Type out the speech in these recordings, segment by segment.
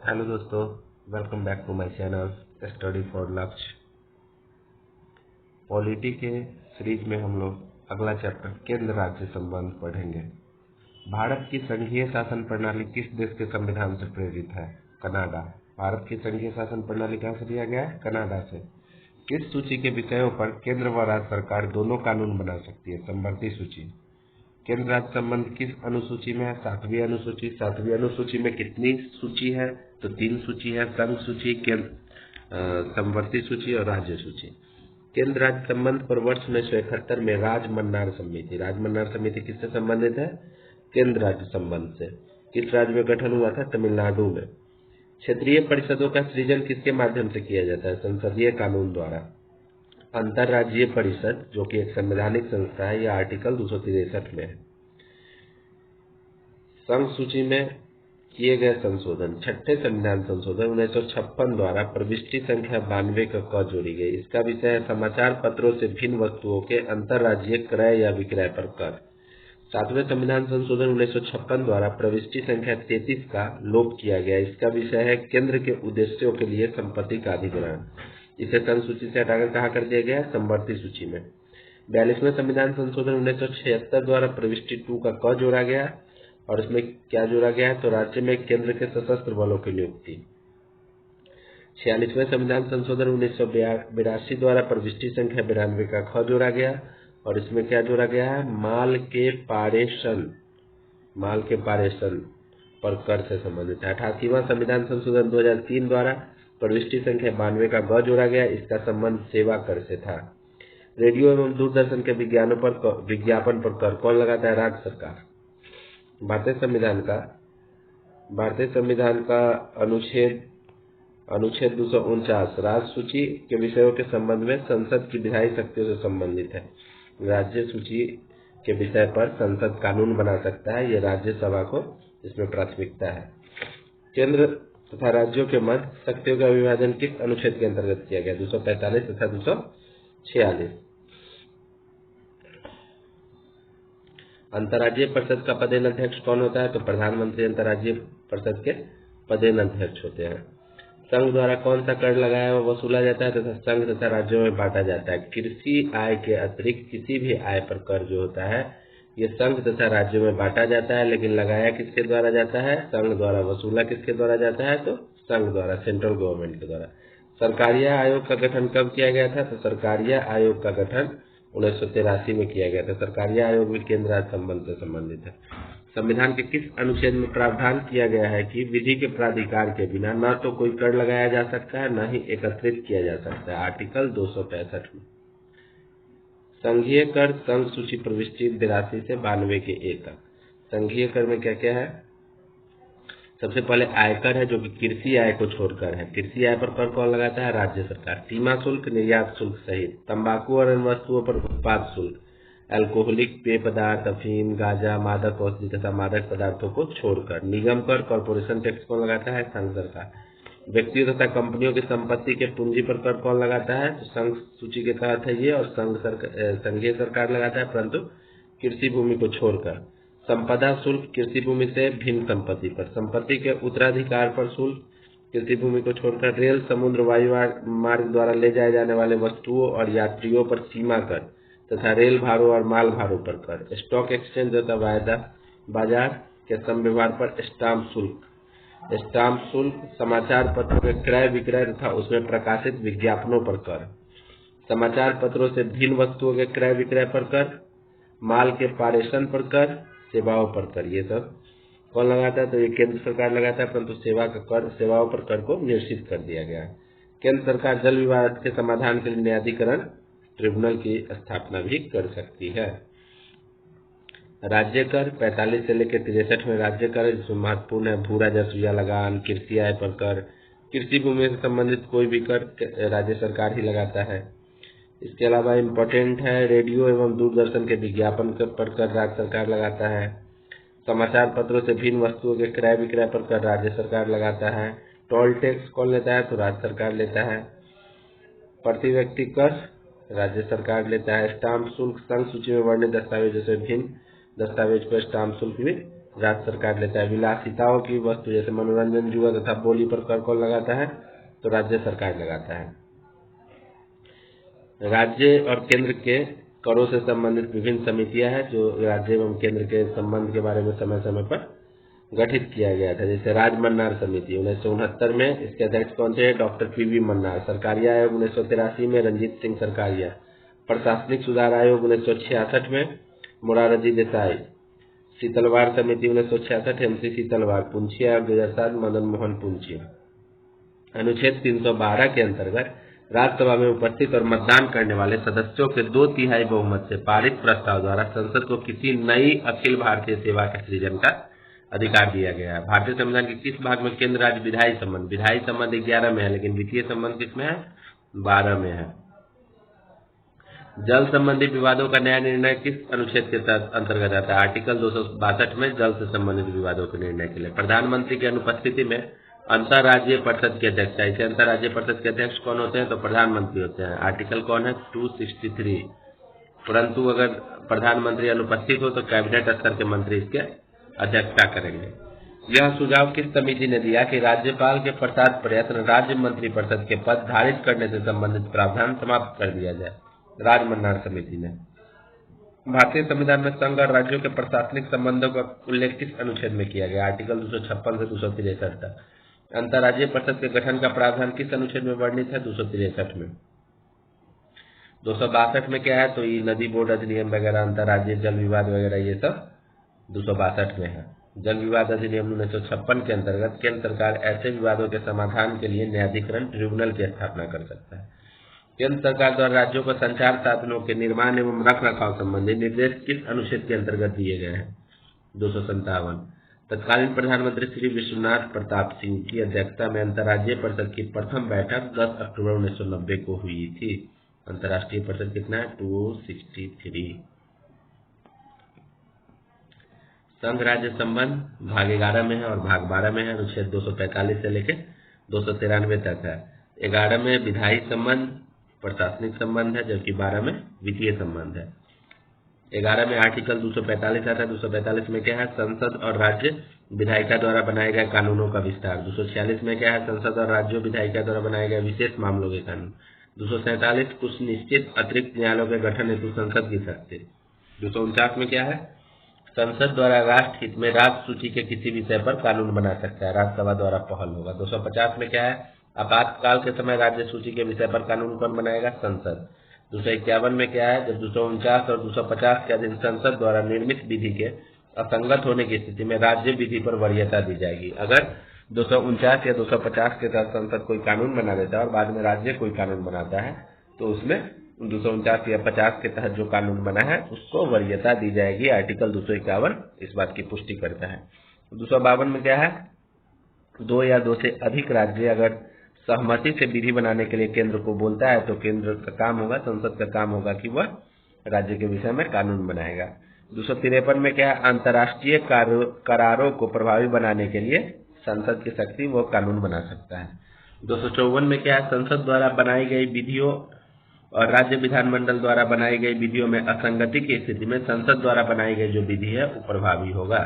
Hello दोस्तों, welcome back to my channel study for Lakshya. Polity के series में हम लोग अगला चैप्टर केंद्र राज्य संबंध पढ़ेंगे। भारत की संघीय शासन प्रणाली किस देश के संविधान से प्रेरित है? कनाडा। भारत की संघीय शासन प्रणाली कहाँ से लिया गया है? कनाडा से। किस सूची के विषयों पर केंद्र व राज्य सरकार दोनों कानून बना सकती है? समवर्ती सूची। केंद्र राज्य संबंध किस अनुसूची में है? 7वीं अनुसूची। 7वीं अनुसूची में कितनी सूची है? तो 3 सूची है, संघ सूची, समवर्ती सूची और राज्य सूची। केंद्र राज्य संबंध पर वर्ष 1971 में राजमन्नार समिति किससे संबंधित है? केंद्र राज्य संबंध से। किस राज्य में गठन हुआ था? तमिलनाडु में। क्षेत्रीय परिषदों का सृजन किसके माध्यम से किया जाता है? संसदीय कानून द्वारा। अंतर्राज्यीय परिषद, जो कि एक संवैधानिक संस्था है, यह आर्टिकल 263 में है। संघ सूची में किए गए संशोधन। 6ठे संविधान संशोधन 1956 द्वारा प्रविष्टि संख्या 92 क जोड़ी गई। इसका विषय है समाचार पत्रों से भिन्न वस्तुओं के अंतर्राज्यीय क्रय या विक्रय पर कर। 7वें संविधान संशोधन 1956 द्वारा प्रविष्टि संख्या 33 का लोप किया गया। इसका विषय है केंद्र के उद्देश्यों के लिए संपत्ति का अधिग्रहण। इसे संघ सूची से हटाकर कहाँ कर दिया गया? समवर्ती सूची में। 42वें संविधान संशोधन 1976 द्वारा प्रविष्टि 2 का क जोड़ा गया और इसमें क्या जोड़ा गया है? तो राज्य में केंद्र के सशस्त्र बलों की नियुक्ति। 46वें संविधान संशोधन 1982 द्वारा प्रविष्टि संख्या 92 का ख जोड़ा गया और इसमें क्या जोड़ा गया है? माल के पारेषण पर कर से संबंधित है। 88वां संविधान संशोधन 2003 द्वारा प्रविष्टि संख्या 92 का ग जोड़ा गया। इसका संबंध सेवा कर से था। रेडियो एवं दूरदर्शन के विज्ञापन पर कर कौन लगाता है? राज्य सरकार। भारतीय संविधान का अनुच्छेद 249 राज्य सूची के विषयों के संबंध में संसद की विधायी शक्तियों से संबंधित है। राज्य सूची के विषय पर संसद कानून बना सकता है। ये राज्यसभा को इसमें प्राथमिकता है। केंद्र तथा राज्यों के मध्य शक्तियों का विभाजन किस अनुच्छेद के अंतर्गत किया गया? 245 तथा 246। अंतर्राज्यीय परिषद का पदेन अध्यक्ष कौन होता है? तो प्रधानमंत्री अंतर्राज्यीय परिषद के पदेन अध्यक्ष होते हैं। संघ द्वारा कौन सा कर लगाया व वसूला जाता है तथा संघ तथा राज्यों में बांटा जाता है? कृषि आय के अतिरिक्त किसी भी आय पर कर जो होता है ये संघ तथा राज्यों में बांटा जाता है, लेकिन लगाया किसके द्वारा जाता है? संघ द्वारा। वसूला किसके द्वारा जाता है? तो संघ द्वारा, सेंट्रल गवर्नमेंट के द्वारा। सरकारिया आयोग का गठन कब किया गया था? तो सरकारिया आयोग का गठन 1983 में किया गया था। सरकारिया आयोग भी केंद्र राज्य संबंध से संबंधित है। संविधान के किस अनुच्छेद में प्रावधान किया गया है कि विधि के प्राधिकार के बिना न तो कोई कर लगाया जा सकता है न ही एकत्रित किया जा सकता है? आर्टिकल 265 में। संघीय कर संघ सूची प्रविष्टि 82 से 92 के ए तक। संघीय कर में क्या क्या है? सबसे पहले आयकर है, जो कि कृषि आय को छोड़कर है। कृषि आय पर कर कौन लगाता है? राज्य सरकार। सीमा शुल्क, निर्यात शुल्क सहित तंबाकू और अन्य वस्तुओं पर उत्पाद शुल्क, अल्कोहलिक पेय पदार्थ, अफीम, गांजा, मादक औषधि तथा मादक पदार्थों को छोड़कर। निगम कर, कॉर्पोरेशन टैक्स कौन लगाता है? संघ सरकार। व्यक्तियों तथा कंपनियों की संपत्ति के पूंजी पर कर कौन लगाता है? तो संघ सूची के तहत है ये, और संघीय सरकार लगाता है, परंतु कृषि भूमि को छोड़कर। संपदा शुल्क, कृषि भूमि से भिन्न संपत्ति पर। संपत्ति के उत्तराधिकार पर शुल्क, कृषि भूमि को छोड़कर। रेल, समुद्र, वायु मार्ग द्वारा ले जाए जाने वाले वस्तुओं और यात्रियों पर सीमा कर तथा रेल भाड़ों और माल भाड़ों पर कर। स्टॉक एक्सचेंज तथा वायदा बाजार के संव्यवहार पर स्टाम्प शुल्क। समाचार पत्रों के क्रय विक्रय तथा उसमें प्रकाशित विज्ञापनों पर कर। समाचार पत्रों से भिन्न वस्तुओं के क्रय विक्रय पर कर। माल के पारेषण पर कर, सेवाओं पर कर। ये सब कौन लगाता है? तो ये केंद्र सरकार लगाता है, परंतु सेवाओं पर कर को निश्चित कर दिया गया है। केंद्र सरकार जल विवाद के समाधान के लिए न्यायाधिकरण ट्रिब्यूनल की स्थापना भी कर सकती है। राज्य कर 45 से लेकर 63 में राज्य कर जिसमें महत्वपूर्ण है भू राजस्व या लगान, कृषि आय पर कर। कृषि भूमि से संबंधित कोई भी कर राज्य सरकार ही लगाता है। इसके अलावा इम्पोर्टेंट है रेडियो एवं दूरदर्शन के विज्ञापन पर कर राज्य सरकार लगाता है। समाचार पत्रों से भिन्न वस्तुओं के क्रय विक्रय पर कर राज्य सरकार लगाता है। टोल टैक्स कौन लेता है? तो राज्य सरकार लेता है। प्रति व्यक्ति कर राज्य सरकार लेता है। स्टाम्प शुल्क, संघ सूची में वर्णित दस्तावेजों से भिन्न दस्तावेज पर स्टाम्प शुल्क भी राज्य सरकार लेता है। विलासिताओं की वस्तु जैसे मनोरंजन, जुआ तथा बोली पर कर कौन लगाता है? तो राज्य सरकार लगाता है। राज्य और केंद्र के करों से संबंधित विभिन्न समितियां हैं जो राज्य एवं केंद्र के संबंध के बारे में समय समय पर गठित किया गया था। जैसे राजमन्नार समिति 1969 में, इसके अध्यक्ष कौन थे? Doctor PV Mannar. सरकारी आयोग 1983 में रंजीत सिंह सरकारिया। प्रशासनिक सुधार आयोग 1966 में मोरारजी देसाई। शीतलवार समिति 1966 एमसी शीतलवार। पूंछी आयोग 2007 मदन मोहन पूंछी। अनुच्छेद 312 के अंतर्गत राज्यसभा में उपस्थित और मतदान करने वाले सदस्यों के 2/3 बहुमत से पारित प्रस्ताव द्वारा संसद को किसी नई अखिल भारतीय सेवा के सृजन का अधिकार दिया गया है। भारतीय संविधान के किस भाग में केंद्र राज्य विधायी संबंध? विधायी संबंध 11 में है, लेकिन वित्तीय संबंध किसमें है? 12 में है। जल संबंधी विवादों का न्याय निर्णय किस अनुच्छेद के अंतर्गत आता है? आर्टिकल 262 में जल से संबंधित विवादों के निर्णय के लिए। प्रधानमंत्री की अनुपस्थिति में अंतर्राज्यीय परिषद के अध्यक्ष, ऐसे अंतर्राज्यीय परिषद के अध्यक्ष कौन होते हैं? तो प्रधानमंत्री होते हैं। आर्टिकल कौन है? 263। परंतु अगर प्रधानमंत्री अनुपस्थित हो तो कैबिनेट स्तर के मंत्री इसके अध्यक्षता करेंगे। यह सुझाव किस समिति ने दिया कि राज्यपाल के प्रसाद प्रयत्न राज्य मंत्रिपरिषद के पद धारित करने से संबंधित प्रावधान समाप्त कर दिया जाए? राजमन्नार समिति ने। भारतीय संविधान में संघ और राज्यों के प्रशासनिक संबंधों का उल्लेख किस अनुच्छेद में किया गया? आर्टिकल 256 से 263 तक। अंतर्राज्यीय परिषद के गठन का प्रावधान किस अनुच्छेद में वर्णित है? 263 में। 262 में क्या है? तो ये नदी बोर्ड अधिनियम वगैरह, अंतर्राज्यीय जल विवाद वगैरह, ये सब 262 में है। जल विवाद अधिनियम 1956 के अंतर्गत केंद्र सरकार ऐसे विवादों के समाधान के लिए न्यायाधिकरण ट्रिब्यूनल की स्थापना कर सकता है। केंद्र सरकार द्वारा राज्यों को संचार साधनों के निर्माण एवं रख रखाव संबंधी निर्देश किस अनुच्छेद के अंतर्गत दिए गए हैं? 257। तत्कालीन प्रधानमंत्री श्री विश्वनाथ प्रताप सिंह की अध्यक्षता में अंतर्राज्यीय परिषद की प्रथम बैठक 10 अक्टूबर 1990 को हुई थी। अंतर्राष्ट्रीय परिषद कितना है? 263। संघ राज्य संबंध भाग 11 में है और भाग 12 में है। अनुच्छेद 245 से लेकर 293 तक है। 11 में विधायी संबंध, प्रशासनिक संबंध है, जबकि 12 में वित्तीय संबंध है। 11 में आर्टिकल 245 आता है। 245 में क्या है? संसद और राज्य विधायिका द्वारा बनाए गए कानूनों का विस्तार। 246 में क्या है? संसद और राज्यों विधायिका द्वारा बनाए गए विशेष मामलों के कानून। 247 कुछ निश्चित अतिरिक्त न्यायालयों के गठन हेतु संसद की शक्ति। 249 में क्या है? संसद द्वारा राष्ट्र हित में राज्य सूची के किसी विषय पर कानून बना सकता है, राज्यसभा द्वारा पहल होगा। 250 में क्या है? आपातकाल के समय राज्य सूची के विषय पर कानून कौन बनाएगा? संसद। 251 में क्या है? जब 249 और 250 के अधीन संसद द्वारा निर्मित विधि के असंगत होने की स्थिति में राज्य विधि पर वरीयता दी जाएगी। अगर 249 या 250 के तहत संसद कोई कानून बना देता है और बाद में राज्य कोई कानून बनाता है तो उसमें 249 या 50 के तहत जो कानून बना है उसको वरीयता दी जाएगी। आर्टिकल 251 इस बात की पुष्टि करता है। 252 में क्या है? 2 या 2 से अधिक राज्य अगर सहमति से विधि बनाने के लिए केंद्र को बोलता है तो केंद्र का काम होगा, संसद का काम होगा कि वह राज्य के विषय में कानून बनाएगा। 253 में क्या है? अंतर्राष्ट्रीय करारों को प्रभावी बनाने के लिए संसद की शक्ति वो कानून बना सकता है। 254 में क्या है? संसद द्वारा बनाई गई विधियों और राज्य विधानमंडल द्वारा बनाई गई विधियों में असंगति की स्थिति में संसद द्वारा बनाई गई जो विधि है वो प्रभावी होगा।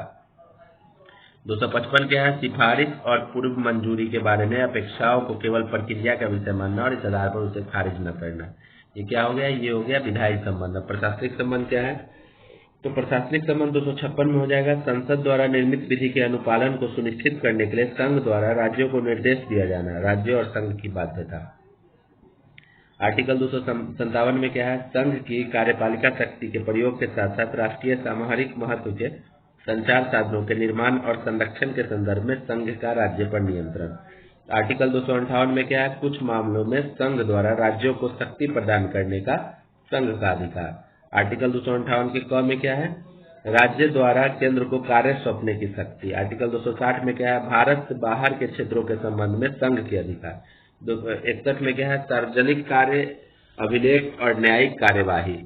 255 क्या है? सिफारिश और पूर्व मंजूरी के बारे में अपेक्षाओं को केवल प्रक्रिया का विषय मानना और इस आधार पर उसे खारिज न करना। ये क्या हो गया? ये हो गया विधायी संबंध। प्रशासनिक संबंध क्या है? तो प्रशासनिक संबंध 256 में हो जाएगा। संसद द्वारा निर्मित विधि के अनुपालन को सुनिश्चित करने के लिए संघ द्वारा राज्यों को निर्देश दिया जाना, राज्य और संघ की बाध्यता। आर्टिकल 257 में क्या है? संघ की कार्यपालिका शक्ति के प्रयोग के साथ साथ राष्ट्रीय सामरिक महत्व के संचार साधनों के निर्माण और संरक्षण के संदर्भ में संघ का राज्य पर नियंत्रण। आर्टिकल 258 में क्या है? कुछ मामलों में संघ द्वारा राज्यों को शक्ति प्रदान करने का संघ का अधिकार। आर्टिकल 258 के क में क्या है? राज्य द्वारा केंद्र को कार्य सौंपने की शक्ति। आर्टिकल 260 में क्या है? भारत से बाहर के क्षेत्रों के संबंध में संघ के अधिकार। 261 में क्या है? सार्वजनिक कार्य, अभिलेख और न्यायिक कार्यवाही।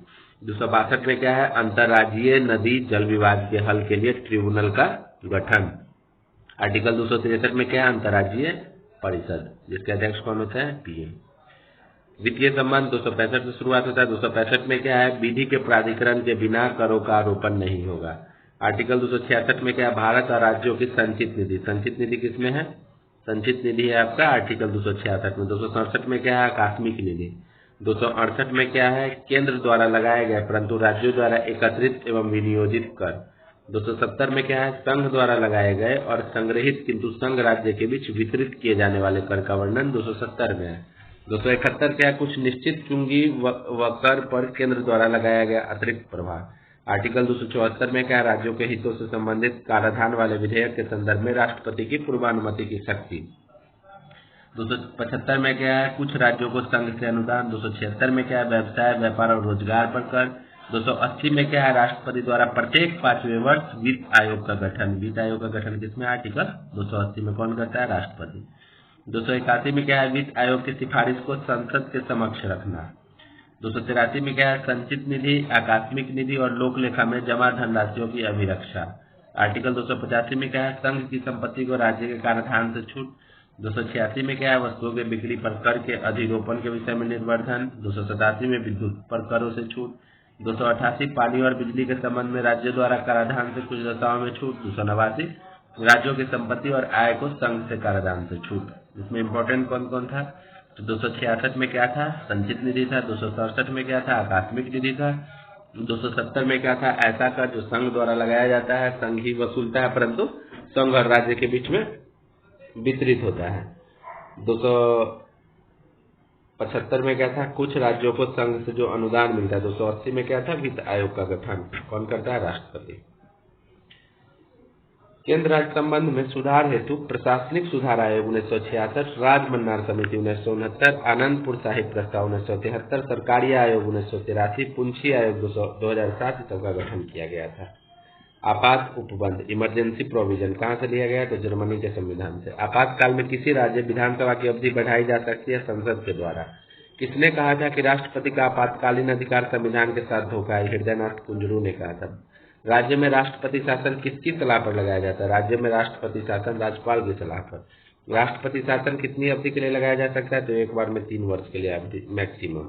262 में क्या है? अंतर्राज्यीय नदी जल विवाद के हल के लिए ट्रिब्यूनल का गठन। आर्टिकल 263 में क्या है? अंतर्राज्यीय परिषद, जिसके अध्यक्ष कौन होता है? पीएम। वित्तीय संबंध 265 से शुरुआत होता है। 265 में क्या है? विधि के प्राधिकरण के बिना करों का आरोपण नहीं होगा। आर्टिकल 266 में क्या है, भारत और राज्यों की संचित निधि। संचित निधि किसमें है, संचित निधि है आपका आर्टिकल 266 में। 267 में क्या है, आकस्मिक निधि। 268 में क्या है, केंद्र द्वारा लगाए गए परंतु राज्यों द्वारा एकत्रित एवं विनियोजित कर। 270 में क्या है, संघ द्वारा लगाए गए और संग्रहित किंतु संघ राज्य के बीच वितरित किए जाने वाले कर का वर्णन 270 में है। 271 क्या है, कुछ निश्चित चुंगी व कर पर केंद्र द्वारा लगाया गया अतिरिक्त प्रभार। आर्टिकल 274 में क्या है, राज्यों के हितों से संबंधित कराधान वाले विधेयक के संदर्भ में राष्ट्रपति की पूर्वानुमति की शक्ति। 275 में क्या है, कुछ राज्यों को संघ से अनुदान। 276 में क्या है, व्यवसाय व्यापार और रोजगार पर कर। 280 में क्या है, राष्ट्रपति द्वारा प्रत्येक 5वें वर्ष वित्त आयोग का गठन। वित्त आयोग का गठन किसमें, आर्टिकल 280 में कौन करता है, राष्ट्रपति। 281 में क्या है, वित्त आयोग की सिफारिश को संसद के समक्ष रखना। 283 में क्या है, संचित निधि, आकस्मिक निधि और लोक लेखा में जमा धनराशियों की अभिरक्षा। आर्टिकल 285 में क्या है, संघ की संपत्ति को राज्य के कराधान से छूट। 286 में क्या है, वस्तुओं के बिक्री पर कर के अधिरोपण के विषय में निर्वर्धन। 287 में विद्युत पर करों से छूट। 288 पानी और बिजली के संबंध में राज्य द्वारा कराधान से कुछ दशाओं में छूट। 289 राज्यों की संपत्ति और आय को संघ से कराधान से छूट। इसमें इम्पोर्टेंट कौन कौन था, तो 266 में क्या था, संचित निधि था। 267 में क्या था, आकस्मिक निधि था। 270 में क्या था, ऐसा कर जो संघ द्वारा लगाया जाता है, संघ ही वसूलता है परंतु संघ और राज्य के बीच में वितरित होता है। 275 में क्या था, कुछ राज्यों को संघ से जो अनुदान मिलता है। 280 में क्या था, वित्त आयोग का गठन कौन करता है, राष्ट्रपति। केंद्र राज्य संबंध में सुधार हेतु प्रशासनिक सुधार आयोग 1966, राजमन्नार समिति 1969, आनंदपुर साहिब प्रस्ताव 1973, सरकारी आयोग 1983, पुंछी आयोग 2007 का गठन किया गया था। आपात उपबंध, इमरजेंसी प्रोविजन कहाँ से लिया गया, तो जर्मनी के संविधान से। आपातकाल में किसी राज्य विधानसभा की अवधि बढ़ाई जा सकती है संसद के द्वारा। किसने कहा था कि राष्ट्रपति का आपातकालीन अधिकार संविधान के साथ धोखा है, हृदयनाथ कुंजरू ने कहा था। राज्य में राष्ट्रपति शासन किसकी सलाह पर लगाया जाता है, राज्य में राष्ट्रपति शासन राज्यपाल की सलाह पर। राष्ट्रपति शासन कितनी अवधि के लिए लगाया जा सकता है, तो एक बार में 3 वर्ष के लिए अवधि मैक्सिमम।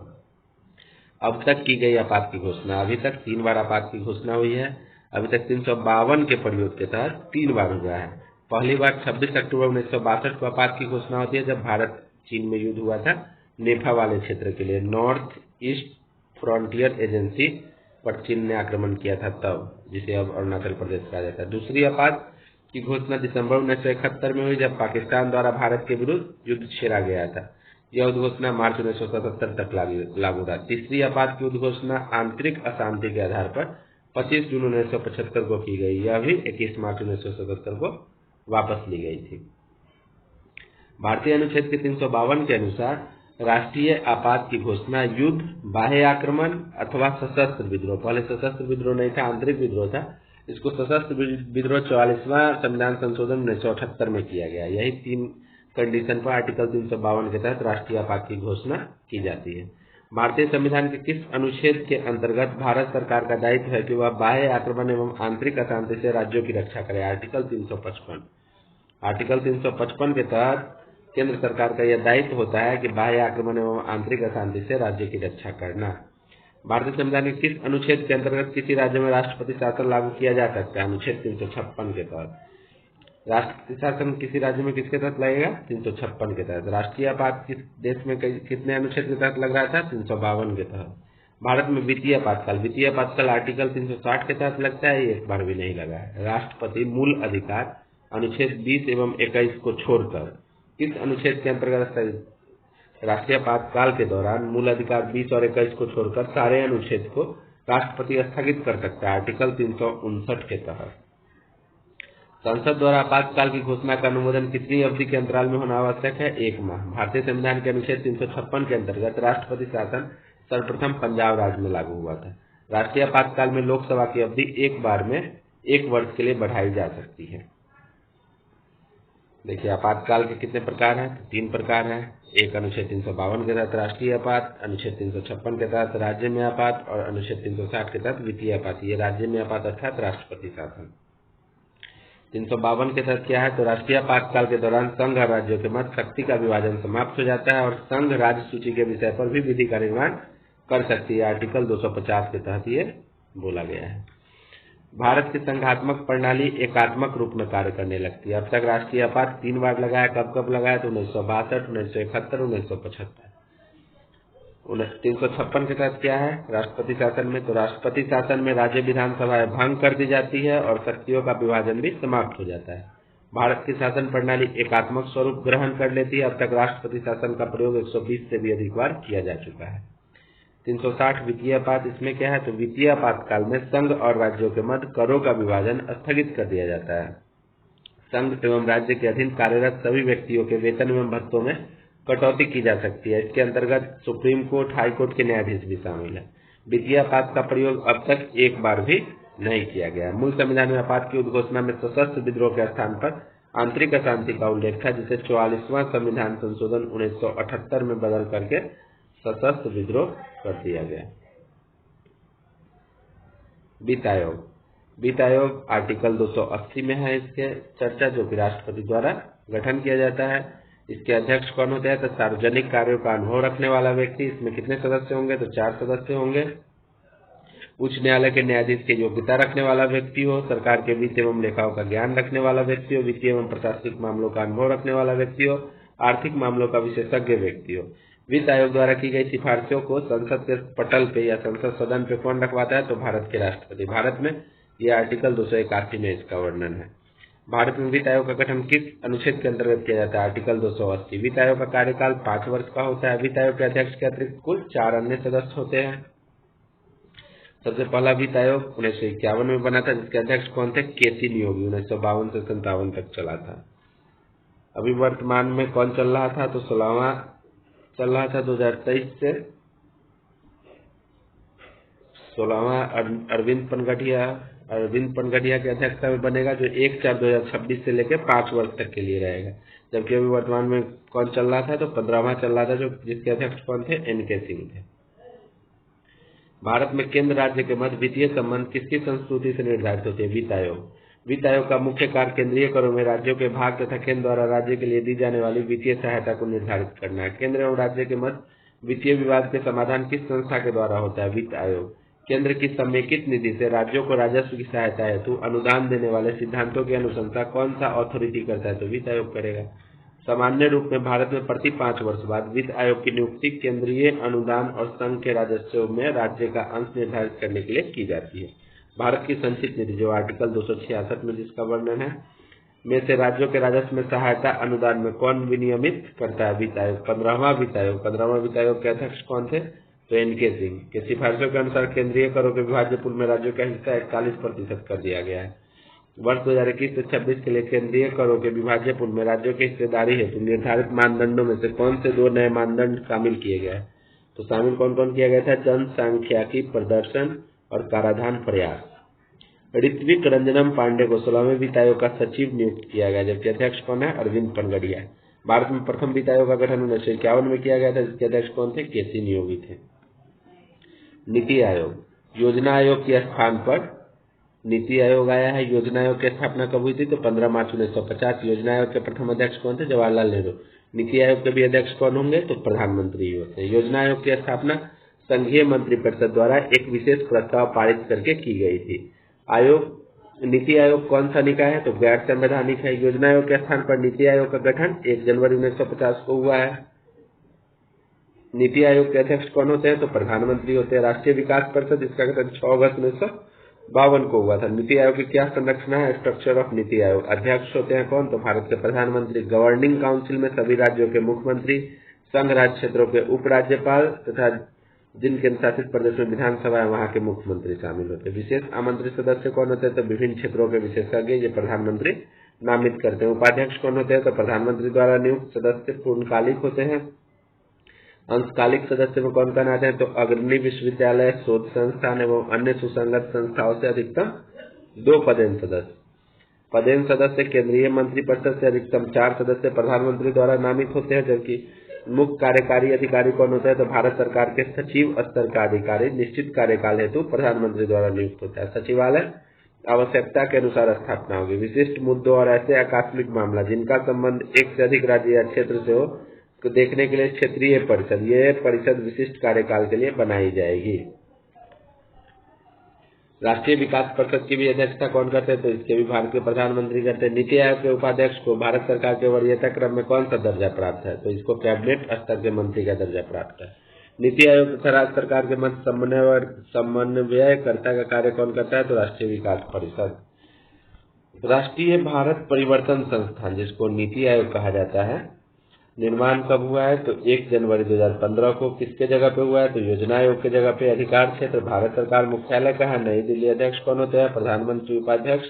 अब तक की गई आपात की घोषणा, अभी तक 3 बार आपात की घोषणा हुई है। अभी तक 352 के प्रयोग के तहत 3 बार हुआ है। पहली बार 26 अक्टूबर 1962 को आपात की घोषणा होती है, जब भारत चीन में युद्ध हुआ था नेफा वाले क्षेत्र के लिए। नॉर्थ ईस्ट फ्रंटियर एजेंसी पर चीन ने आक्रमण किया था तब, जिसे अब अरुणाचल प्रदेश कहा जाता है। दूसरी आपात की घोषणा दिसंबर 1971 में हुई, जब पाकिस्तान द्वारा भारत के विरुद्ध युद्ध छेड़ा गया था। यह उद्घोषणा मार्च 1977 तक लागू था। तीसरी आपात की उद्घोषणा आंतरिक अशांति के आधार पर 25 जून 1975 को की गई। यह भी 21 मार्च 1977 को वापस ली गई थी। भारतीय अनुच्छेद के 352 के अनुसार राष्ट्रीय आपात की घोषणा युद्ध, बाह्य आक्रमण अथवा सशस्त्र विद्रोह, पहले सशस्त्र विद्रोह नहीं था, आंतरिक विद्रोह था, इसको सशस्त्र विद्रोह 44वां संविधान संशोधन 1978 में किया गया। यही 3 कंडीशन पर आर्टिकल 352 के तहत राष्ट्रीय आपात की घोषणा की जाती है। भारतीय संविधान के किस अनुच्छेद के अंतर्गत भारत सरकार का दायित्व है कि वह बाह्य आक्रमण एवं आंतरिक अशांति से राज्यों की रक्षा करे, आर्टिकल 355। आर्टिकल 355 के तहत केंद्र सरकार का यह दायित्व होता है कि बाह्य आक्रमण एवं आंतरिक अशांति से राज्य की रक्षा करना। भारतीय संविधान के किस अनुच्छेद के अंतर्गत किसी राज्य में राष्ट्रपति शासन लागू किया जा सकता है, अनुच्छेद 356 के तहत। राष्ट्रपति शासन किसी राज्य में किसके तहत लगेगा, 356 के तहत। राष्ट्रीय आपात किस देश में कितने अनुच्छेद के तहत लग रहा था, 352 के तहत। भारत में वित्तीय आपातकाल आर्टिकल 360 के तहत लगता है, एक बार भी नहीं लगा है। राष्ट्रपति मूल अधिकार अनुच्छेद 20 एवं 21 को छोड़कर किस अनुच्छेद के अंतर्गत राष्ट्रीय आपातकाल के दौरान मूल अधिकार 20 और 21 को छोड़कर सारे अनुच्छेद को राष्ट्रपति स्थगित कर सकता है, आर्टिकल 359 के तहत। संसद द्वारा आपातकाल की घोषणा का अनुमोदन कितनी अवधि के अंतराल में होना आवश्यक है, 1 माह। भारतीय संविधान के अनुच्छेद 356 के अंतर्गत राष्ट्रपति शासन सर्वप्रथम पंजाब राज्य में लागू हुआ था। राष्ट्रीय आपातकाल में लोकसभा की अवधि एक बार में 1 वर्ष के लिए बढ़ाई जा सकती है। देखिए आपातकाल के कितने प्रकार हैं, 3 प्रकार हैं। एक अनुच्छेद 352 के तहत राष्ट्रीय आपात, अनुच्छेद 356 के तहत राज्य में आपात और अनुच्छेद 360 के तहत वित्तीय आपात। ये राज्य में आपात अर्थात राष्ट्रपति शासन। 352 के तहत क्या है, तो राष्ट्रीय आपातकाल के दौरान संघ और राज्यों के मध्य शक्ति का विभाजन समाप्त हो जाता है और संघ राज्य सूची के विषय पर भी विधि का निर्माण कर सकती है, आर्टिकल 250 के तहत ये बोला गया है। भारत की संघात्मक प्रणाली एकात्मक रूप में कार्य करने लगती है। अब तक राष्ट्रीय आपात 3 बार लगाया, कब कब लगाया तो 1962, 1971, 1975। 356 के तहत क्या है राष्ट्रपति शासन में, तो राष्ट्रपति शासन में राज्य विधानसभाएं भंग कर दी जाती है और शक्तियों का विभाजन भी समाप्त हो जाता है। भारत की शासन प्रणाली एकात्मक स्वरूप ग्रहण कर लेती है। अब तक राष्ट्रपति शासन का प्रयोग 120 से भी अधिक बार किया जा चुका है। 360 वित्तीय आपात, इसमें क्या है तो वित्तीय आपातकाल में संघ और राज्यों के मध्य करों का विभाजन स्थगित कर दिया जाता है। संघ एवं राज्य के अधीन कार्यरत सभी व्यक्तियों के वेतन एवं भत्तों में कटौती की जा सकती है। इसके अंतर्गत सुप्रीम कोर्ट, हाई कोर्ट के न्यायाधीश भी शामिल है। वित्तीय आपात का प्रयोग अब तक एक बार भी नहीं किया गया। मूल संविधान में आपात की उद्घोषणा में सशस्त्र विद्रोह के स्थान पर आंतरिक अशांति का उल्लेख था, जिसे 44वां संविधान संशोधन 1978 में बदल करके सशस्त्र विद्रोह कर दिया गया। वित्त आयोग, वित्त आयोग आर्टिकल 280 में है इसके चर्चा, जो कि राष्ट्रपति द्वारा गठन किया जाता है। इसके अध्यक्ष कौन होते हैं तो सार्वजनिक कार्यों का अनुभव रखने वाला व्यक्ति। इसमें कितने सदस्य होंगे तो 4 सदस्य होंगे। उच्च न्यायालय के न्यायाधीश की योग्यता रखने वाला व्यक्ति हो, सरकार के वित्त एवं लेखाओं का ज्ञान रखने वाला व्यक्ति हो, वित्तीय एवं प्रशासनिक मामलों का अनुभव रखने वाला व्यक्ति हो, आर्थिक मामलों का विशेषज्ञ व्यक्ति हो। वित्त आयोग द्वारा की गई सिफारिशों को संसद के पटल पे या संसद सदन पे कौन रखवाता है तो भारत के राष्ट्रपति। भारत में यह आर्टिकल 281 में इसका वर्णन है। भारत में वित्त आयोग का गठन किस अनुच्छेद के अंतर्गत किया जाता है आर्टिकल 280। वित्त आयोग का कार्यकाल 5 वर्ष का होता है। वित्त आयोग के अध्यक्ष के अतिरिक्त कुल 4 अन्य सदस्य होते हैं। सबसे पहला वित्त आयोग 1951 में बना था, जिसके अध्यक्ष कौन थे केसी नियोगी। 1952 से 57 तक चला था। अभी वर्तमान में कौन चल रहा था तो 16वां चल रहा था 2023 से। 16वां अरविंद पनगढ़िया की अध्यक्षता में बनेगा, जो 1/4/2026 से लेकर 5 वर्ष तक के लिए रहेगा। जबकि अभी वर्तमान में कौन चल रहा था तो 15वां चल रहा था, जो जिसके अध्यक्ष कौन थे NK सिंह थे। भारत में केंद्र राज्य के मध्य वित्तीय संबंध किसकी संस्तुति से निर्धारित होते हैं वित्त आयोग। वित्त आयोग का मुख्य कार्य केंद्रीय करों में राज्यों के भाग तथा केंद्र द्वारा राज्य के लिए दी जाने वाली वित्तीय सहायता को निर्धारित करना है। केंद्र एवं राज्य के मध्य वित्तीय विवाद के समाधान किस संस्था के द्वारा होता है वित्त आयोग। केंद्र की समेकित निधि से राज्यों को राजस्व की सहायता हेतु अनुदान देने वाले सिद्धांतों की अनुशंसा कौन सा अथॉरिटी करता है तो वित्त आयोग करेगा। सामान्य रूप में भारत में प्रति 5 वर्ष बाद वित्त आयोग की नियुक्ति केंद्रीय अनुदान और संघ के राजस्व में राज्य का अंश निर्धारित करने के लिए की जाती है। भारत की संचित निधि, जो आर्टिकल 266 में जिसका वर्णन है, में से राज्यों के राजस्व में सहायता अनुदान में कौन विनियमित करता है वित्त आयोग। 15वां वित्त आयोग के अध्यक्ष कौन थे तो NK सिंह। के सिफारिशों के अनुसार केंद्रीय करों के विभाज्य पूल में राज्यों का हिस्सा 41% कर दिया गया है। वर्ष 2021 से 26 के लिए केंद्रीय करों के विभाज्य पूल में राज्यों की हिस्सेदारी हेतु निर्धारित मानदंडों में से कौन से 2 नए मानदंड शामिल किए गए हैं तो शामिल कौन कौन किया गया था जनसांख्यिकी प्रदर्शन और कराधान प्रयास। ऋत्विक रंजनम पांडे को 16वें वित्त आयोग का सचिव नियुक्त किया गया, जबकि अध्यक्ष कौन है अरविंद पनगढ़िया। भारत में प्रथम वित्त आयोग का गठन 1951 में किया गया था, जिसके अध्यक्ष कौन थे केसी नियोगी थे। नीति आयोग, योजना आयोग के स्थान पर नीति आयोग आया है। योजना आयोग की स्थापना कब हुई थी तो 15 मार्च 1950। योजना आयोग के प्रथम अध्यक्ष कौन थे जवाहरलाल नेहरू। नीति आयोग के भी अध्यक्ष कौन होंगे तो प्रधानमंत्री ही होते हैं। योजना आयोग की स्थापना संघीय मंत्रिपरिषद द्वारा एक विशेष प्रस्ताव पारित करके की गई थी। नीति आयोग कौन सा निकाय है तो गैर संवैधानिक है। योजना आयोग के स्थान पर नीति आयोग का गठन 1 जनवरी 1950 को हुआ है। नीति आयोग के अध्यक्ष कौन होते हैं तो प्रधानमंत्री होते हैं। राष्ट्रीय विकास परिषद, इसका गठन 6 अगस्त 1952 को हुआ था। नीति आयोग की क्या संरचना है स्ट्रक्चर ऑफ नीति आयोग। अध्यक्ष होते हैं कौन तो भारत के प्रधानमंत्री। गवर्निंग काउंसिल में सभी राज्यों के मुख्यमंत्री, संघ राज्य क्षेत्रों के उपराज्यपाल तथा जिन केंद्र शासित प्रदेश में विधानसभा है वहां के मुख्यमंत्री शामिल होते हैं। विशेष आमंत्रित सदस्य कौन होते हैं तो विभिन्न क्षेत्रों के विशेषज्ञ, ये प्रधानमंत्री नामित करते हैं। उपाध्यक्ष कौन होते हैं तो प्रधानमंत्री द्वारा नियुक्त सदस्य पूर्णकालिक होते हैं। अंशकालिक सदस्य में कौन कौन आते हैं तो अग्रणी विश्वविद्यालय, शोध संस्थान एवं अन्य सुसंगत संस्थाओं से अधिकतम 2 पदेन सदस्य। पदेन सदस्य केंद्रीय मंत्रिपरिषद से अधिकतम 4 सदस्य प्रधानमंत्री द्वारा नामित होते हैं, जबकि मुख्य कार्यकारी अधिकारी कौन होता है तो भारत सरकार के सचिव स्तर का अधिकारी निश्चित कार्यकाल हेतु प्रधानमंत्री द्वारा नियुक्त होता है। सचिवालय आवश्यकता के अनुसार स्थापना होगी। विशिष्ट मुद्दों और ऐसे आकस्मिक मामला जिनका संबंध एक से अधिक राज्य या क्षेत्र से हो को देखने के लिए क्षेत्रीय परिषद, ये परिषद विशिष्ट कार्यकाल के लिए बनाई जाएगी। राष्ट्रीय विकास परिषद की भी अध्यक्षता कौन करते हैं? तो इसके भी भारत के प्रधानमंत्री करते हैं। नीति आयोग के उपाध्यक्ष को भारत सरकार के वरीयता क्रम में कौन सा दर्जा प्राप्त है? तो इसको कैबिनेट स्तर के मंत्री का दर्जा प्राप्त है। नीति आयोग तथा राज्य सरकार के मध्य समन्वयकर्ता का कार्य कौन करता है? तो राष्ट्रीय विकास परिषद। राष्ट्रीय भारत परिवर्तन संस्थान, जिसको नीति आयोग कहा जाता है, निर्माण कब हुआ है? तो 1 जनवरी 2015 को। किसके जगह पे हुआ है? तो योजना आयोग के जगह पे। अधिकार क्षेत्र भारत सरकार। मुख्यालय कहाँ? नई दिल्ली। अध्यक्ष कौन होते हैं? प्रधानमंत्री। उपाध्यक्ष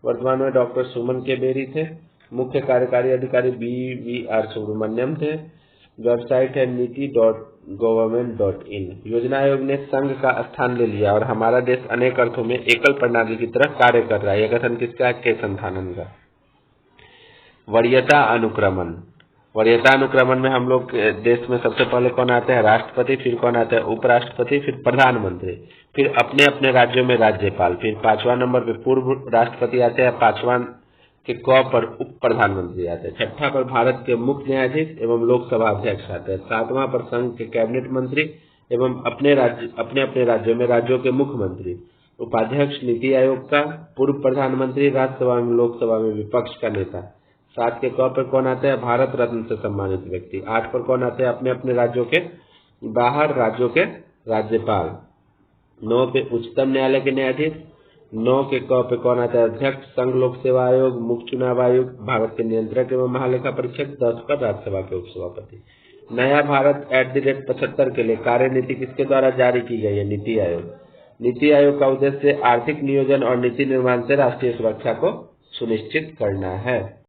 वर्तमान में डॉक्टर सुमन के बेरी थे। मुख्य कार्यकारी अधिकारी BVR सुब्रमण्यम थे। वेबसाइट है niti.government.in। योजना आयोग ने संघ का स्थान ले लिया और हमारा देश अनेक अर्थों में एकल प्रणाली की तरफ कार्य कर रहा है। यह कथन किसका है? के संथानन का। वरीयता अनुक्रमण। वरीयता अनुक्रमण में हम लोग देश में सबसे पहले कौन आते हैं? राष्ट्रपति, फिर कौन आता है? उपराष्ट्रपति, फिर प्रधानमंत्री, फिर अपने अपने राज्यों में राज्यपाल, फिर 5वां नंबर पे पूर्व राष्ट्रपति आते हैं, 5वां के क पर उप प्रधानमंत्री आते हैं, 6ठा पर भारत के मुख्य न्यायाधीश एवं लोकसभा अध्यक्ष आते हैं, 7वां पर संघ के कैबिनेट मंत्री एवं अपने अपने राज्यों में राज्यों के मुख्यमंत्री। उपाध्यक्ष नीति आयोग का, पूर्व प्रधानमंत्री, राज्यसभा में लोकसभा में विपक्ष का नेता। 7 के क पर कौन आते हैं? भारत रत्न से सम्मानित व्यक्ति। 8 पर कौन आते हैं? अपने अपने राज्यों के बाहर राज्यों के राज्यपाल। 9 पे उच्चतम न्यायालय के न्यायाधीश। 9 के क पे कौन आता है? अध्यक्ष, संघ लोक सेवा आयोग, मुख्य चुनाव आयुक्त, भारत के नियंत्रक एवं महालेखा परीक्षक। 10 पर राज्यसभा के उपसभापति। नया भारत @75 के लिए कार्य नीति किसके द्वारा जारी की गई है? नीति आयोग। नीति आयोग का उद्देश्य आर्थिक नियोजन और नीति निर्माण से राष्ट्रीय सुरक्षा को सुनिश्चित करना है।